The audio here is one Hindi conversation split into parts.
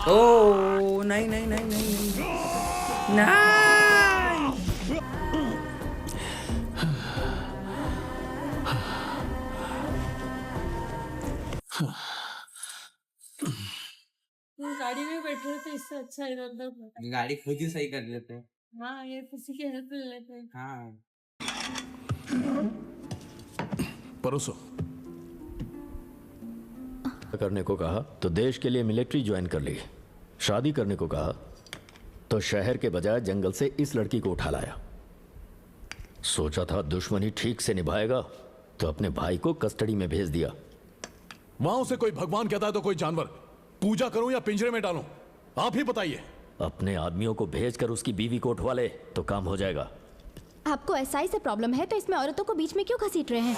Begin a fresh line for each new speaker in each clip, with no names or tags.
ओ नहीं नहीं नहीं नहीं नहीं नहीं।
गाड़ी में बैठ रहे थे, इससे अच्छा इधर उधर बैठा।
गाड़ी खुद ही सही कर लेते हैं।
हाँ, ये किसी की हेल्प ले लेते हैं।
हाँ
परोसो।
करने को कहा तो देश के लिए मिलिट्री ज्वाइन कर ली। शादी करने को कहा तो शहर के बजाय जंगल से इस लड़की को उठा लाया। सोचा था दुश्मनी ठीक से निभाएगा तो अपने भाई को कस्टडी में भेज दिया।
वहां उसे कोई भगवान कहता है तो कोई जानवर। पूजा करूं या पिंजरे में डालूं, आप ही बताइए।
अपने आदमियों को भेजकर उसकी बीवी को उठवा ले तो काम हो जाएगा।
आपको एसआई से प्रॉब्लम है तो इसमें औरतों को बीच में क्यों घसीट रहे हैं?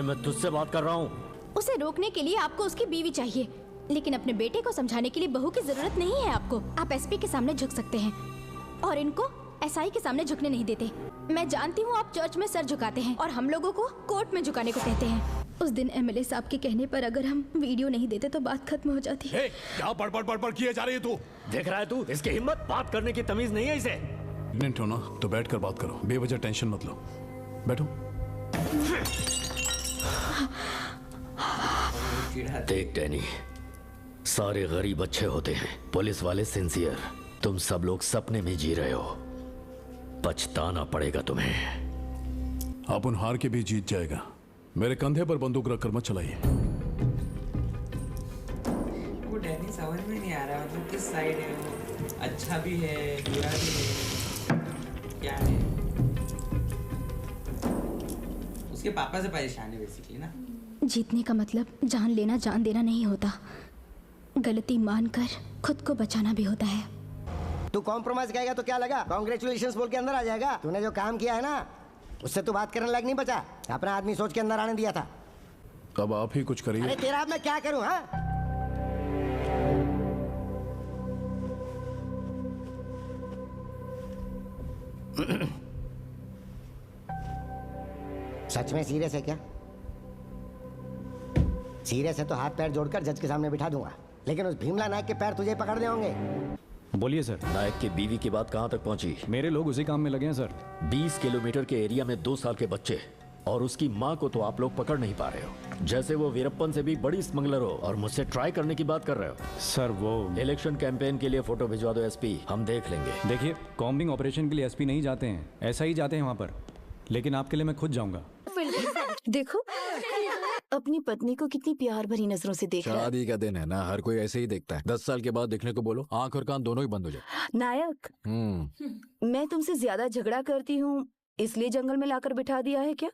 मैं तुझसे बात कर रहा हूँ।
उसे रोकने के लिए आपको उसकी बीवी चाहिए, लेकिन अपने बेटे को समझाने के लिए बहू की जरूरत नहीं है आपको। आप एसपी के सामने झुक सकते हैं और इनको एसआई के सामने झुकने नहीं देते। मैं जानती हूँ आप चर्च में सर झुकाते हैं और हम लोगों को कोर्ट में झुकाने को कहते हैं। उस दिन एमएलए साहब के कहने पर अगर हम वीडियो नहीं देते तो बात खत्म हो जाती।
हे, क्या बड़बड़ किए जा रही है तू?
देख रहा है तू, इसकी हिम्मत, बात करने की तमीज नहीं है इसे।
प्रेग्नेंट हो ना तो बैठ कर बात करो, बेवजह टेंशन मत लो। बैठो।
देख डैनी, सारे गरीब अच्छे होते हैं, पुलिस वाले सिंसियर। तुम सब लोग सपने में जी रहे हो, पछताना पड़ेगा तुम्हें।
आप उन हार के भी जीत जाएगा। मेरे कंधे पर बंदूक रखकर मत चलाइए।
वो डैनी समझ में नहीं आ रहा, मतलब किस साइड है वो। अच्छा भी है, बुरा भी है, क्या है। उसके पापा से परेशान है बेसिकली ना।
जीतने का मतलब जान लेना जान देना नहीं होता, गलती मानकर खुद को बचाना भी होता है।
तू कॉम्प्रोमाइज कहेगा तो क्या लगा, कांग्रेचुलेशंस बोल के अंदर आ जाएगा। तूने जो काम किया है ना उससे तू बात करने लायक नहीं बचा। अपना आदमी सोच के अंदर आने दिया था।
अब आप ही कुछ करिए।
अरे तेरा अब मैं क्या करूं? हाँ, सच में सीरियस है क्या? सीरियस है तो हाथ पैर जोड़कर जज के सामने बिठा दूंगा, लेकिन उस भीमला नायक के पैर तुझे पकड़ दे होंगे।
बोलिए सर।
नायक की बीवी की बात कहाँ तक पहुंची?
मेरे लोग उसी काम में लगे हैं सर।
20 किलोमीटर के एरिया में 2 साल के बच्चे और उसकी माँ को तो आप लोग पकड़ नहीं पा रहे हो, जैसे वो वीरप्पन से भी बड़ी स्मगलर हो और मुझसे ट्राई करने की बात कर रहे हो।
सर वो
इलेक्शन कैंपेन के लिए फोटो भिजवा दो एसपी, हम देख लेंगे।
देखिए, कॉम्बिंग ऑपरेशन के लिए एसपी नहीं जाते हैं, ऐसा ही जाते हैं वहाँ पर, लेकिन आपके लिए मैं खुद जाऊंगा।
देखो अपनी पत्नी को कितनी प्यार भरी नजरों से देख रहा है।
शादी का दिन है ना, हर कोई ऐसे ही देखता है। 10 साल के बाद देखने को बोलो, आंख और कान दोनों ही बंद हो जाए।
नायक, मैं तुमसे ज्यादा झगड़ा करती हूँ इसलिए जंगल में लाकर बिठा दिया है क्या,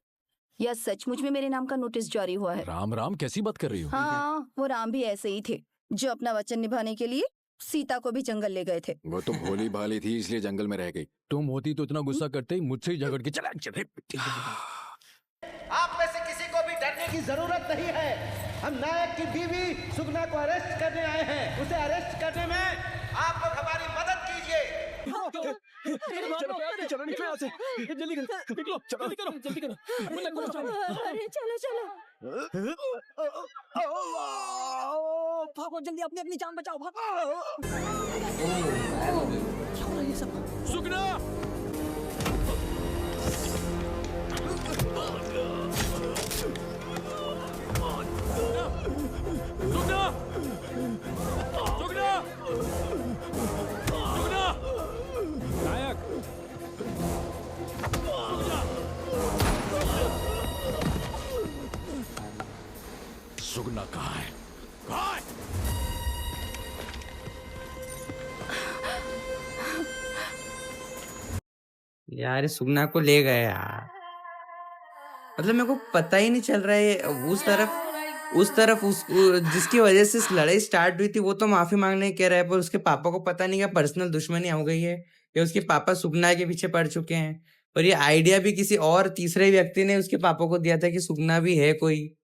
या सचमुच में मेरे नाम का नोटिस जारी हुआ है?
राम राम कैसी बात कर रही हो?
हाँ, वो राम भी ऐसे ही थे जो अपना वचन निभाने के लिए सीता को भी जंगल ले गए थे।
वो तो भोली भाली थी इसलिए जंगल में रह गई। तुम होती तो इतना गुस्सा करते ही मुझसे ही झगड़ के चला।
आप में से किसी को भी डरने की जरूरत नहीं है। हम नायक की बीवी सुगना को अरेस्ट करने आए हैं। उसे अरेस्ट करने में आप लोग हमारी मदद कीजिए।
अरे चलो चलो,
भागो जल्दी, अपनी अपनी जान बचाओ, भागो।
सुगना! सुगना! सुगना! सुगना!
नायक,
सुगना कहाँ है? कहाँ है?
यार सुगना को ले गए यार, मतलब मेरे को पता ही नहीं चल रहा है। उस तरफ जिसकी वजह से इस लड़ाई स्टार्ट हुई थी वो तो माफी मांगने कह रहा है, पर उसके पापा को पता नहीं क्या पर्सनल दुश्मनी हो गई है या उसके पापा सुगना के पीछे पड़ चुके हैं। पर ये आइडिया भी किसी और तीसरे व्यक्ति ने उसके पापा को दिया था कि सुगना भी है कोई।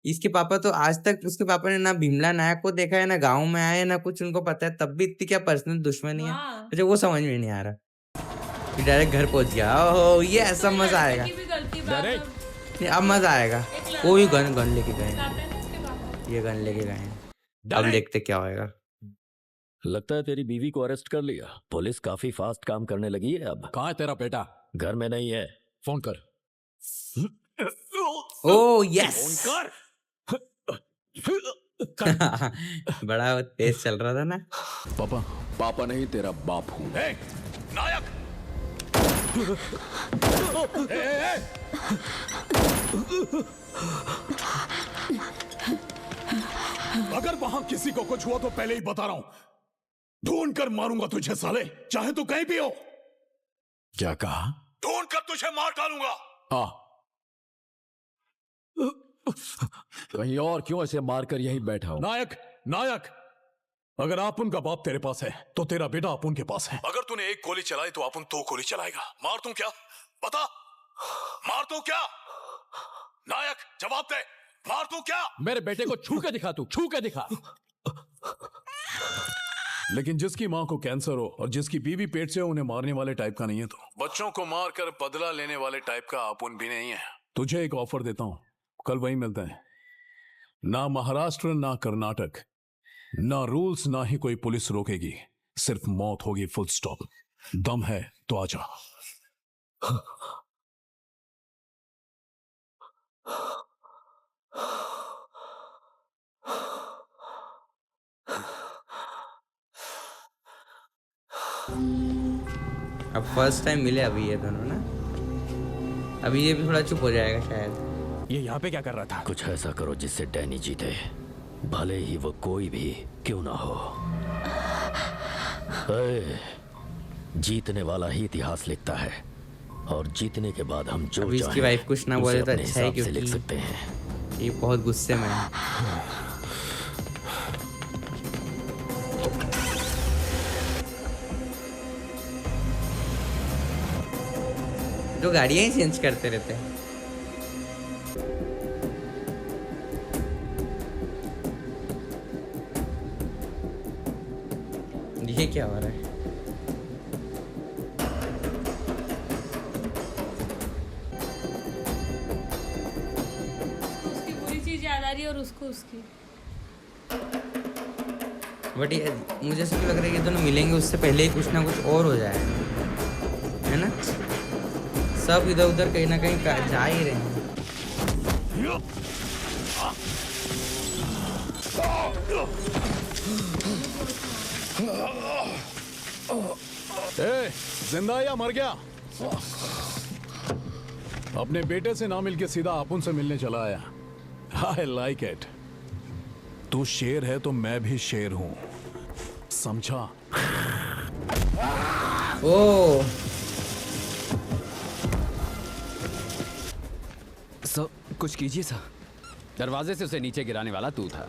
इसके पापा तो आज तक उसके पापा ने ना भीमला नायक को देखा है, ना गाँव में आए, ना कुछ उनको पता है, तब भी इतनी क्या पर्सनल दुश्मनी है मुझे वो समझ में नहीं आ रहा। डायरेक्ट घर पहुंच गया, ओह ये ऐसा मजा आएगा। अब मजा आएगा। कोई गन लेके गए, ये गन लेके गए हैं। अब देखते क्या होएगा।
लगता है तेरी बीवी को अरेस्ट कर लिया। पुलिस काफी फास्ट काम करने लगी है अब।
कहाँ है तेरा बेटा?
घर में नहीं है।
फोन कर।
ओ यस। बड़ा तेज चल रहा था ना।
पापा पापा नहीं, तेरा बाप हूँ।
ए, नायक! ए, ए, ए! अगर वहां किसी को कुछ हुआ तो पहले ही बता रहा हूं, ढूंढ कर मारूंगा तुझे साले, चाहे तू कहीं भी हो।
क्या कहा?
ढूंढ कर तुझे मार डालूंगा।
आ कहीं और क्यों ऐसे मारकर यहीं बैठा हूं?
नायक, नायक, अगर आपुन का बाप तेरे पास है तो तेरा बेटा आपुन के पास है। अगर तूने एक गोली चलाई तो आपुन 2 गोली चलाएगा। मार दूं क्या? बता, मार दूं क्या? नायक जवाब दे, मार दूं क्या?
मेरे बेटे को छू के दिखा, तू छू के दिखा।
लेकिन जिसकी मां को कैंसर हो और जिसकी बीवी पेट से हो, उन्हें मारने वाले टाइप का नहीं है। तो बच्चों को मारकर बदला लेने वाले टाइप का आपुन भी नहीं है। तुझे एक ऑफर देता हूं, कल वहीं मिलते हैं। ना महाराष्ट्र, ना कर्नाटक, ना रूल्स, ना ही कोई पुलिस रोकेगी। सिर्फ मौत होगी, फुल स्टॉप। दम है तो आजा।
अब फर्स्ट टाइम मिले अभी ये दोनों ना। अभी ये भी थोड़ा चुप हो जाएगा शायद।
ये यहाँ पे क्या कर रहा था?
कुछ ऐसा करो जिससे डैनी जीते, भले ही वो कोई भी क्यों ना हो। जीतने वाला ही इतिहास लिखता है, और जीतने के बाद हम जो
अभी इसकी
चाहें
वाइफ कुछ ना
उसे
बोले तो
अपने
अच्छा है,
हिसाब से लिख
क्योंकि
सकते हैं।
ये बहुत गुस्से में है। जो गाड़ियां ही चेंज करते रहते हैं। ये क्या हो रहा है?
उसकी पूरी चीज याद आ रही है और उसको उसकी।
बट ये मुझे ऐसा क्यों लग रहा है कि दोनों मिलेंगे उससे पहले ही कुछ ना कुछ और हो जाए, है ना? सब इधर उधर कहीं ना कहीं जा ही रहे हैं।
ए, जिंदा या मर गया? अपने बेटे से ना मिलके सीधा आपुन से मिलने चला आया। I like it. तू शेर है तो मैं भी शेर हूं, समझा?
ओ
सर कुछ कीजिए सर।
दरवाजे से उसे नीचे गिराने वाला तू था।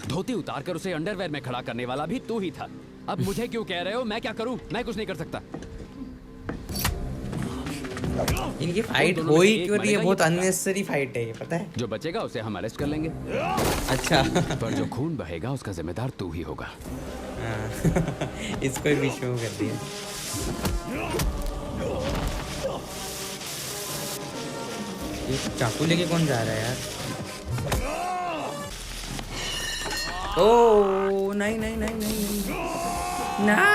धोती उतारकर उसे अंडरवेयर में खड़ा करने वाला भी तू ही था। अब मुझे क्यों कह रहे हो? मैं क्या करूं? मैं कुछ नहीं कर सकता।
इनकी फाइट हो ही क्यों रही है? बहुत अननेसेसरी फाइट है ये, पता है?
जो बचेगा उसे हम अरेस्ट कर लेंगे।
अच्छा।
पर जो खून बहेगा उसका जिम्मेदार तू ही होगा।
इसको ही बीच में कर दिया। ये चाकू लेके कौन जा रहा है यार? ओ नहीं नहीं नहीं नहीं नहीं।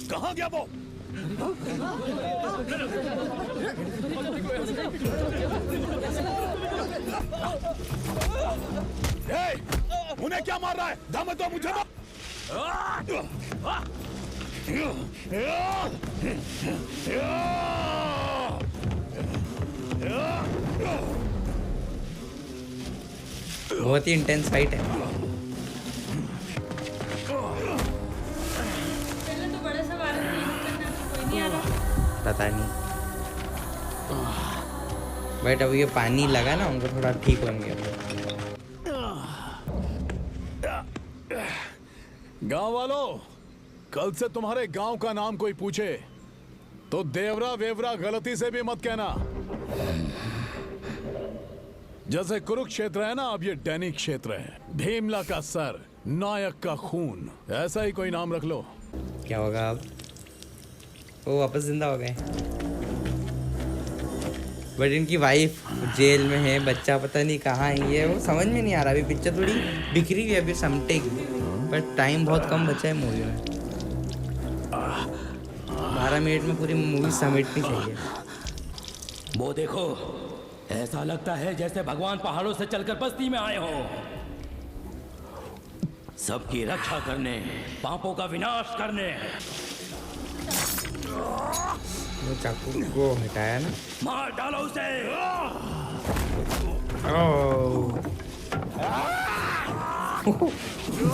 कहाँ गया वो? उन्हें क्या मार रहा है? दम है तो मुझे मार।
बहुत ही इंटेंस फाइट है।
पहले तो बड़ा सा वाला करना तो कोई नहीं आ रहा।
पता नहीं, बट अब ये पानी लगा ना, उनको थोड़ा ठीक होंगे।
गांव वालों, कल से तुम्हारे गांव का नाम कोई पूछे तो देवरा वेवरा गलती से भी मत कहना। जैसे कुरुक्षेत्र है ना, अब ये डैनी क्षेत्र है। भीमला का सर, नायक का खून, ऐसा ही कोई नाम रख लो।
क्या होगा अब? वो वापस जिंदा हो गए, बट इनकी वाइफ जेल में है, बच्चा पता नहीं कहाँ है, ये वो समझ में नहीं आ रहा। अभी पिक्चर थोड़ी बिखरी हुई है, अभी समटेगी, बट टाइम बहुत कम बचा है मूवी में। 12 मिनट में पूरी मूवी समेटनी चाहिए।
वो देखो, ऐसा लगता है जैसे भगवान पहाड़ों से चलकर बस्ती में आए हो, सबकी रक्षा करने, पापों का विनाश करने।
वो चाकू को हटाया ना,
मार डालो उसे।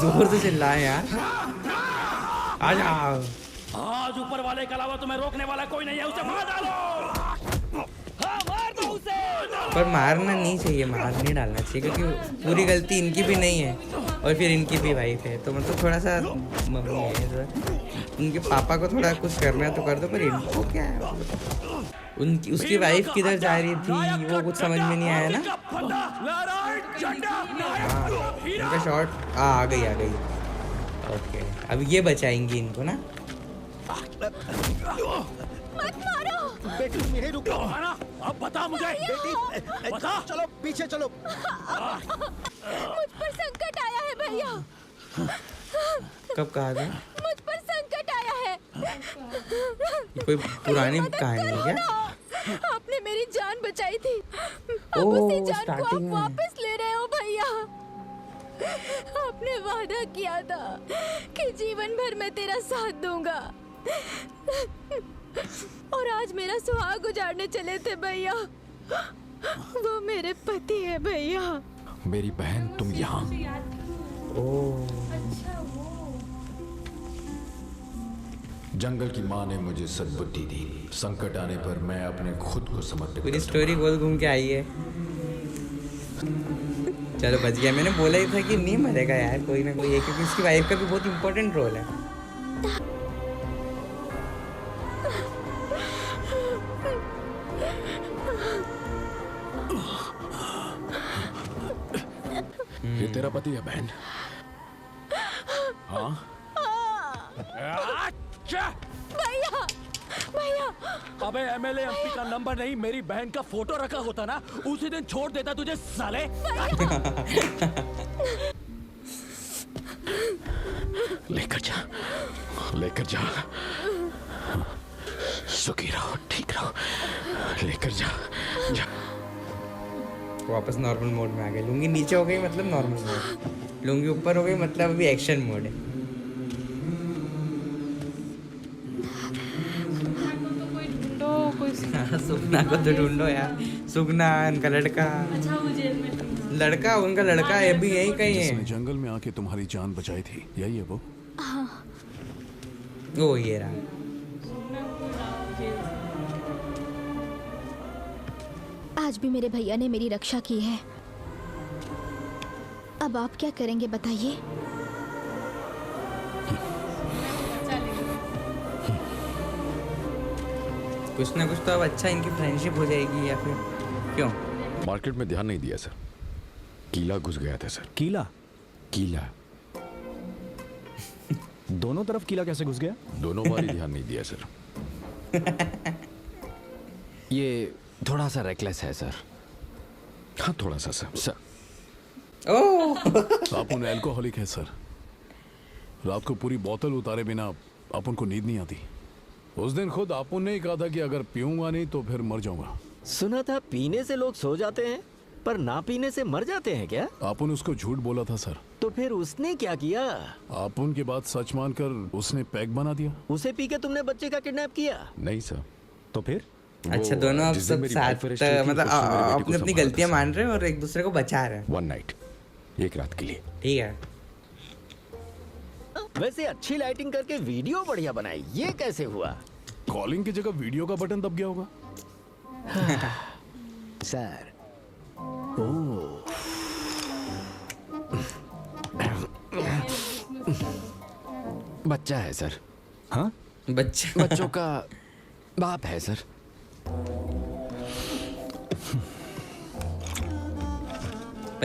जोर से चिल्लाए यार, आ जाओ।
आज ऊपर वाले के अलावा तुम्हें रोकने वाला कोई नहीं है, उसे मार डालो। हाँ, मार दो उसे।
पर मारना नहीं चाहिए, मार नहीं डालना चाहिए, क्योंकि पूरी गलती इनकी भी नहीं है और फिर इनकी भी वाइफ है, तो मतलब थोड़ा सा मम्मी है, तो उनके पापा को थोड़ा कुछ करना है तो कर दो, पर इनको क्या है? उनकी उसकी वाइफ किधर जा रही थी वो कुछ समझ में नहीं आया ना। हाँ, उनका शॉट आ गई। ओके, अब ये बचाएंगी इनको ना।
मत मारो
बेटी, तुम यहीं रुको।
अब बता मुझे,
बेटी बता। चलो पीछे चलो।
मुझ पर संकट आया है भैया।
कब कहा था?
मुझ पर संकट आया है।
कोई पुरानी कहानी है क्या?
आपने मेरी जान बचाई थी, अब
ओह,
उसी जान को आप
स्टार्टिंग में।
वापस ले रहे हो भैया। आपने वादा किया था कि जीवन भर मैं तेरा साथ दूंगा, और आज मेरा सुहाग उजाड़ने चले थे भैया। वो मेरे पति है भैया।
मेरी बहन, तुम यहाँ। जंगल की माँ ने मुझे सद्बुद्धि दी। संकट आने पर मैं अपने खुद को समर्पित
पूरी स्टोरी गोल घूम के आई है। चलो बच गया। मैंने बोला ही था कि नहीं मरेगा यार कोई ना कोई है, क्योंकि उसकी वाइफ का भी बहुत इंपॉर्टेंट रोल है।
ये तेरा पति है बहन? हाँ?
भैया, भैया।
अबे एमएलए एमपी का नंबर नहीं, मेरी बहन का फोटो रखा होता ना, उसी दिन छोड़ देता तुझे साले।
लेकर जा, लेकर जा। सुखी रहो, ठीक रहो। लेकर जा, जा।
वापस नॉर्मल मोड में आ गए। लुंगी नीचे हो गई मतलब नॉर्मल मोड, लुंगी ऊपर हो गई मतलब अभी एक्शन मोड है। सुगना को तो ढूंढो यार। सुगना उनका लड़का,
अच्छा वो जेल में
लड़का उनका लड़का है, अभी यही कहीं
जिसने
है।
जंगल में आके तुम्हारी जान बचाई थी, यही है वो?
ओ ये रहा।
आज भी मेरे भैया ने मेरी रक्षा की है, अब आप क्या करेंगे बताइए?
कुछ ना कुछ तो अब अच्छा इनकी फ्रेंडशिप हो जाएगी, या फिर क्यों?
मार्केट में ध्यान नहीं दिया सर, कीला घुस गया था सर।
कीला?
कीला
दोनों तरफ कीला कैसे घुस गया?
दोनों बार ही ध्यान नहीं दिया सर।
ये थोड़ा सा रेकलेस है सर।
हाँ थोड़ा सा सर।
आप उन एल्कोहलिक है सर। रात को पूरी बोतल उतारे बिना आप उनको नींद नहीं आती। उस दिन खुद आपन ने ही कहा था कि अगर पीऊंगा नहीं तो फिर मर जाऊंगा।
सुना था पीने से लोग सो जाते हैं, पर ना पीने से मर जाते हैं क्या?
आपन उसको झूठ बोला था सर।
तो फिर उसने क्या किया?
आपन की बात सच मानकर उसने पैक बना दिया।
उसे पी के तुमने बच्चे का किडनैप किया?
नहीं सर।
तो फिर?
अच्छा दोनों अब सब साथ मतलब अपनी अपनी गलतियां मान रहे हैं और एक दूसरे को बचा रहे हैं।
वन नाइट, एक रात के लिए।
ठीक है।
वैसे अच्छी लाइटिंग करके वीडियो बढ़िया बनाई, ये कैसे हुआ?
कॉलिंग की जगह वीडियो का बटन दब गया होगा।
सर
बच्चा है सर।
हाँ
बच्चों का बाप है सर।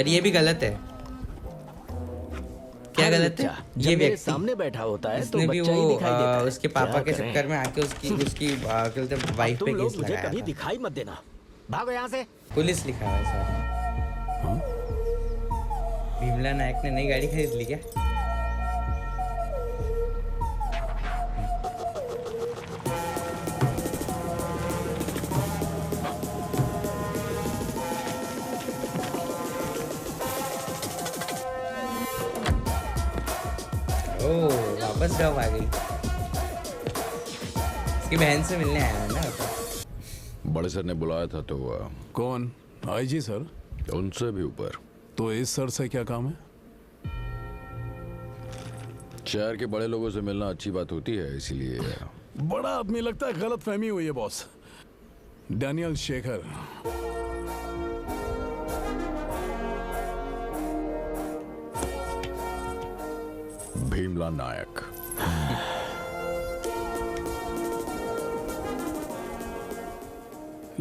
पर ये भी गलत है। क्या
अरे
गलत है?
बच्चा,
ये
जब मेरे
व्यक्ति
सामने बैठा होता है तो
इसने भी
बच्चा ही
वो
दिखाई देता है।
उसके पापा
क्या
के
करें?
चक्कर में आके उसकी उसकी क्या बोलते हैं, वाइफ
तुम
पे
लोग
केस
मुझे
लगाया
कभी
था।
दिखाई मत देना। भागो यहाँ से।
पुलिस लिखा हुआ है सारा। भीमला नायक ने नई गाड़ी खरीद ली क्या? ओह, वापस जॉब आ गई। इसकी बहन से मिलने आया है ना वापस।
बड़े सर ने बुलाया था तो
कौन? IG sir?
उनसे भी ऊपर।
तो इस सर से क्या काम है?
शहर के बड़े लोगों से मिलना अच्छी बात होती है, इसीलिए।
बड़ा आदमी लगता है, गलत फहमी हुई है boss. Daniel Shekhar.
Bheemla Nayak.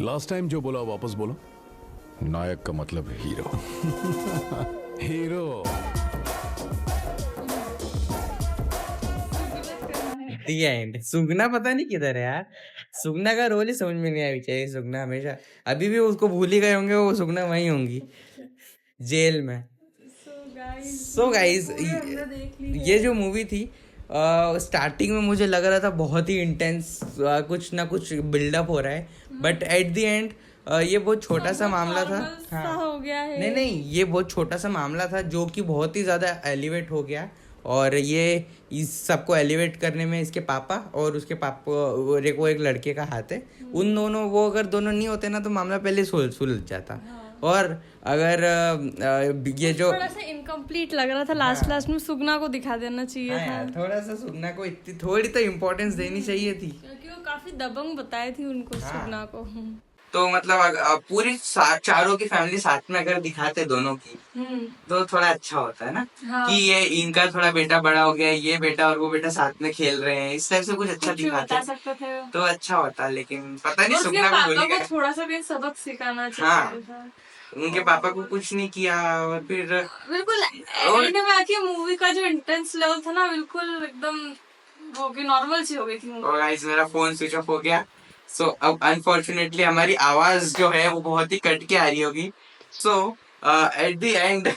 Last time जो बोला वापस बोलो।
नायक का मतलब hero.
Hero.
The end. Sugna पता नहीं किधर है यार। सुगना का रोल ही समझ में नहीं आया बेचारी। सुगना हमेशा अभी भी उसको भूल ही गए होंगे, वो सुगना वहीं होंगी जेल में। सो गाइस, ये जो मूवी थी स्टार्टिंग में मुझे लग रहा था बहुत ही इंटेंस, कुछ ना कुछ बिल्डअप हो रहा है, बट एट द एंड ये बहुत छोटा सा मामला था। हाँ,
हो गया है।
नहीं, ये बहुत छोटा सा मामला था जो कि बहुत ही ज़्यादा एलिवेट हो गया। और ये इस सबको एलिवेट करने में इसके पापा और उसके पापा को एक लड़के का हाथ है। उन दोनों, वो अगर दोनों नहीं होते ना तो मामला पहले सुलझ जाता। और अगर ये जो
थोड़ा सा इनकम्प्लीट लग रहा था, लास्ट में सुगना को दिखा देना चाहिए था।
थोड़ा सा सुगना को इतनी थोड़ी तो इम्पोर्टेंस देनी चाहिए थी,
क्योंकि वो काफी दबंग बताए थी उनको, सुगना को।
तो मतलब पूरी चारों की फैमिली साथ में अगर दिखाते दोनों की तो थोड़ा अच्छा होता है ना।
हाँ।
कि ये इनका थोड़ा बेटा बड़ा हो गया, ये बेटा और वो बेटा साथ में खेल रहे हैं, इस टाइप से कुछ अच्छा दिखाते
बता सकते थे
तो अच्छा होता। लेकिन पता नहीं
उसके
सुगना को
पापा
भूल
को
गए।
थोड़ा सा भी सबक सिखाना चाहिए था।
उनके पापा को कुछ नहीं किया और फिर
बिल्कुल एंड में आके मूवी का जो इंटेंस लेवल था ना, बिल्कुल एकदम वो की नॉर्मल सी हो गई थी।
और गाइस, मेरा फोन स्विच ऑफ हो गया। सो अब अनफॉर्चुनेटली हमारी आवाज जो है वो बहुत ही कट के आ रही होगी। सो एट द एंड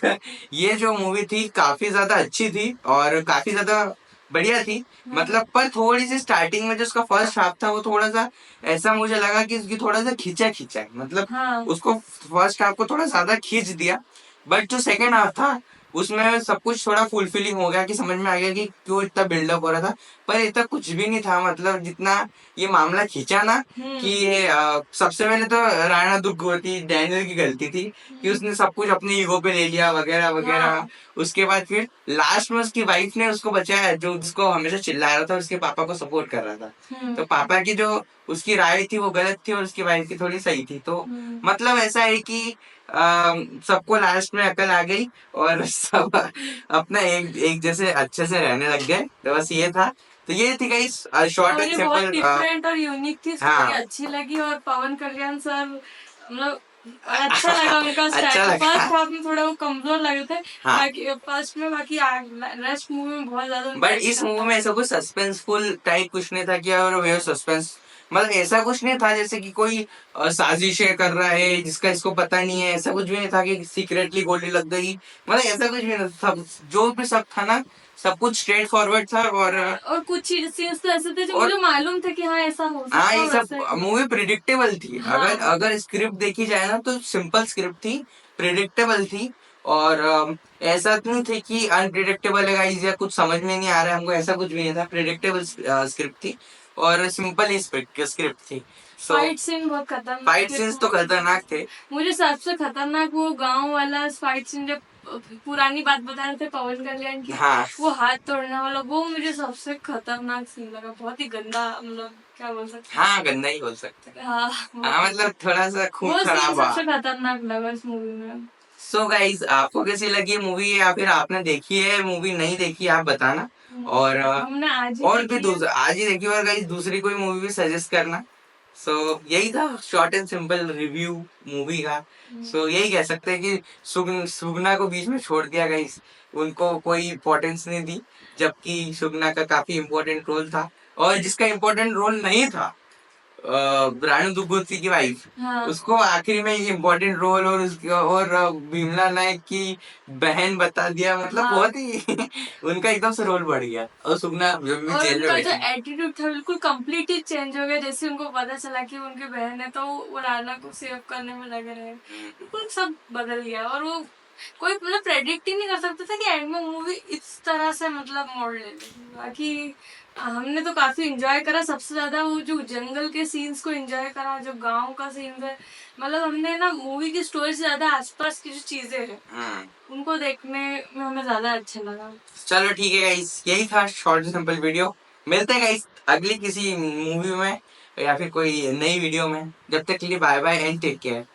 ये जो मूवी थी काफी ज्यादा अच्छी थी और काफी ज्यादा बढ़िया थी। मतलब पर थोड़ी सी स्टार्टिंग में जो उसका फर्स्ट हाफ था वो थोड़ा सा ऐसा मुझे लगा कि उसकी थोड़ा सा खींचा है। मतलब उसको फर्स्ट हाफ को थोड़ा ज्यादा खींच दिया। बट जो सेकंड हाफ था उसमें सब कुछ थोड़ा फुलफिलिंग हो गया कि समझ में आ गया कि क्यों इतना बिल्डअप हो रहा था। पर इतना कुछ भी नहीं था। मतलब जितना ये मामला खींचा ना कि ये सबसे पहले तो राणा दुर्गवती डैनियल की गलती थी कि उसने सब कुछ अपनी ईगो पे ले लिया वगैरह वगैरह। उसके बाद फिर लास्ट में उसकी वाइफ ने उसको बचाया, जो उसको हमेशा चिल्ला रहा था, उसके पापा को सपोर्ट कर रहा था। तो पापा की जो उसकी राय थी वो गलत थी और उसकी वाइफ की थोड़ी सही थी। तो मतलब ऐसा है कि सबको लास्ट में अकल आ गई और सब अपना एक जैसे अच्छे से रहने लग गए। तो बस ये था। तो ये थी गाइस शॉर्ट एंड
बहुत
सिंपल।
डिफरेंट और यूनिक थी, स्टोरी अच्छी लगी। और पवन कल्याण सर मतलब अच्छा लगा उनका स्टाइल। फर्स्ट हाफ में थोड़ा वो कमजोर लगे थे, बाकी फर्स्ट में, बाकी रेस्ट मूवी में बहुत ज्यादा।
बट इस मूवी में ऐसा कुछ सस्पेंसफुल टाइप कुछ नहीं था कि और वे सस्पेंस, मतलब ऐसा कुछ नहीं था जैसे कि कोई साजिशें कर रहा है जिसका इसको पता नहीं है। ऐसा कुछ भी नहीं था कि सीक्रेटली गोली लग गई, मतलब ऐसा कुछ भी नहीं था। जो भी सब था ना, सब कुछ स्ट्रेट फॉरवर्ड था। और
कुछ सीन्स तो ऐसे थे जो मुझे मालूम था कि हाँ ऐसा हो सकता है।
ये सब मूवी प्रिडिक्टेबल थी। अगर स्क्रिप्ट देखी जाए ना तो सिंपल स्क्रिप्ट थी, प्रिडिक्टेबल थी। और ऐसा नहीं थे कि अनप्रिडिक्टेबल है गाइस या कुछ समझ में नहीं आ रहा है हमको, ऐसा कुछ भी नहीं था। प्रिडिक्टेबल स्क्रिप्ट थी और सिंपल ही स्क्रिप्ट थी।
फाइट सीन बहुत खतरनाक,
फाइट सीन्स तो खतरनाक थे।
मुझे सबसे खतरनाक वो गांव वाला फाइट सीन, जब पुरानी बात बता रहे थे पवन कल्याण की, वो हाथ तोड़ने वाला, वो मुझे सबसे खतरनाक सीन लगा। बहुत ही गंदा, मतलब क्या बोल सकते हैं,
गंदा ही बोल सकते हैं।
मतलब
थोड़ा सा खून खराब
सबसे खतरनाक लगा इस मूवी में।
सो गाइस, आपको कैसी लगी मूवी या फिर आपने देखी है मूवी, नहीं देखी आप बताना। और
हमने आज
ही देखी और गाइस दूसरी कोई मूवी भी सजेस्ट करना। सो यही था short and simple review movie का। सो यही कह सकते हैं कि सुगना को बीच में छोड़ दिया गाइस, उनको कोई इम्पोर्टेंस नहीं दी, जबकि सुगना का काफी इम्पोर्टेंट रोल था। और जिसका इम्पोर्टेंट रोल नहीं था, रानू दुग्गोती की वाइफ,
हाँ।
उसको आखिरी में इम्पोर्टेंट रोल और उसकी और भीमला नायक की बहन बता दिया, मतलब
हाँ।
बहुत ही उनका एकदम से रोल बढ़ गया। और सुगना जब भी
और
जेल में
उनका जो
बैठी,
एटीट्यूड था बिल्कुल कंप्लीट ही चेंज हो गया। जैसे उनको पता चला कि उनकी बहन है तो वो राना को सेव करने में लगे रहे, बिल्कुल सब बदल गया। और वो कोई मतलब प्रेडिक्ट ही नहीं कर सकता था कि एंड में मूवी इस तरह से मतलब मोड़ लेगी। बाकी हमने तो काफी इंजॉय करा, सबसे ज्यादा वो जो जंगल के सीन्स को इंजॉय करा, जो गांव का सीन है, मतलब हमने ना मूवी की स्टोरी से ज्यादा आसपास की जो चीजें हैं उनको देखने में हमें ज्यादा अच्छा लगा।
चलो ठीक है गाइस, यही था शॉर्ट सिंपल वीडियो। मिलते हैं गाइस अगली किसी मूवी में या फिर कोई नई वीडियो में। जब तक के लिए bye bye and take care.